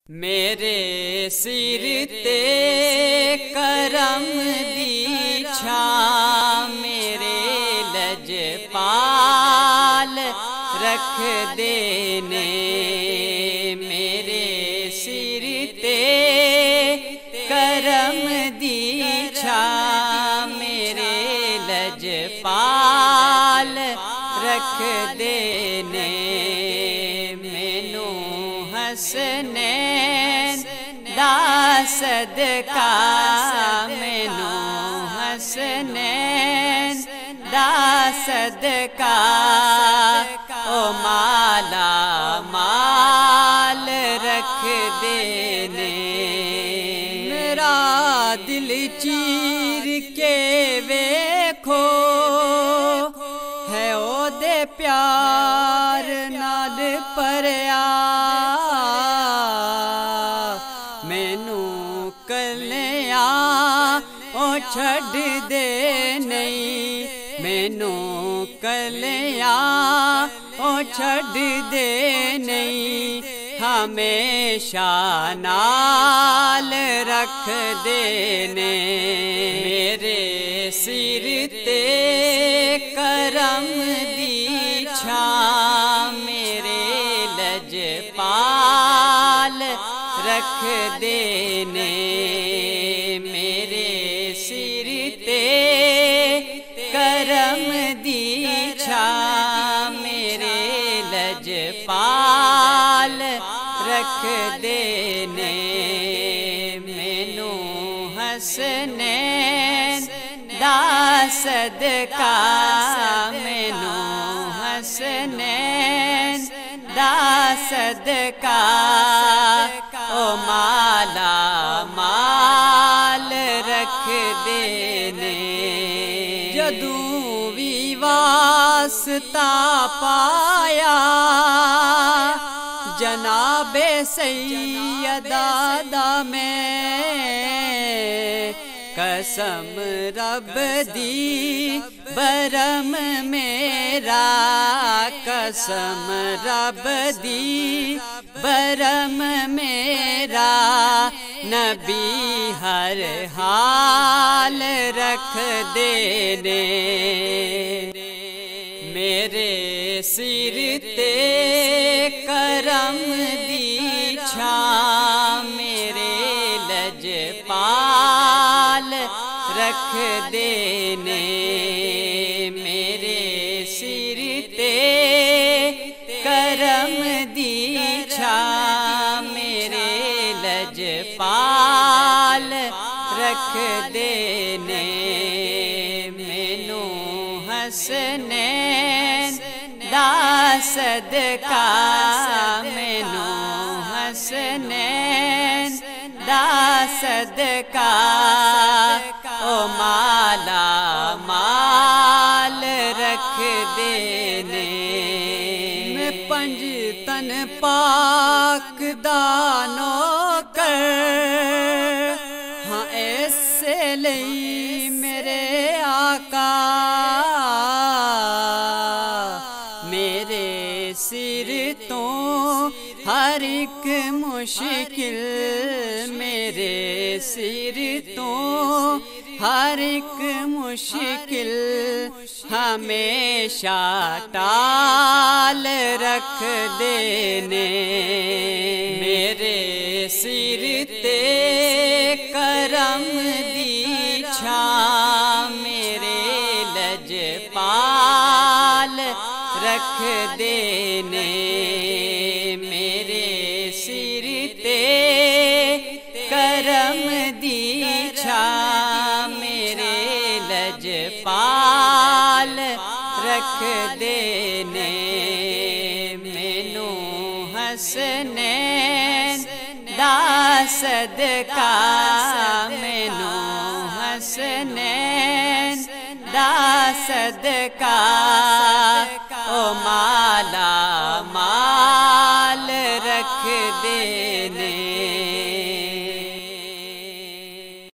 मेरे सिर ते करम दी छां मेरे लजपाल रख देने। मेरे सिर ते करम दी छां मेरे लजपाल रख देने। मैनू हसनैन दा सदका मैनू हसनैन दा सदका ओ माला माल रख देने। मेरा दिल चीर के वेखो है ओदे प्यार नाल भरिया। मैनू कलिया ओ छड़ दे नहीं, मैनू कलिया ओ छड़ दे नहीं। हमेशा नाल रख देने। मेरे सिर ते करम दी छां मेरे लजपाल रख देने। मेरे सिर ते करम दी छां मेरे लजपाल रख देने। मैनू हसनैन दा सदका मैनू हसनैन दा सदका ओ माला माल रख देने। जदू भी वास्ता पाया जनाबे सैयदा दा मैं कसम रब दी बरम मेरा। कसम रब दी बरम मेरा। नबी हर हाल रख देने। मेरे सिर ते करम दी छां मेरे लजपाल रख देने। मेरे सिर ते करम दी छां मेरे लजपाल रख देने। मैनू हसनैन दा सदका मैनू हसनैन दा सदका ओ माला माल रख देने। मैं पंज तन पाक दा नौकर हाँ ऐसे लई मेरे आका। मेरे सिर तो हर एक मुश्किल मेरे सिर तो हर एक मुश्किल हमेशा टाल रख देने। मेरे सिर ते करम दी छां मेरे लजपाल रख देने। मेरे सिर ते करम दी छां मेरे लजपाल रख देने। मैनू हसनैन दा सदका मैनू हसनैन दा सदका ओ माला माल रख देने।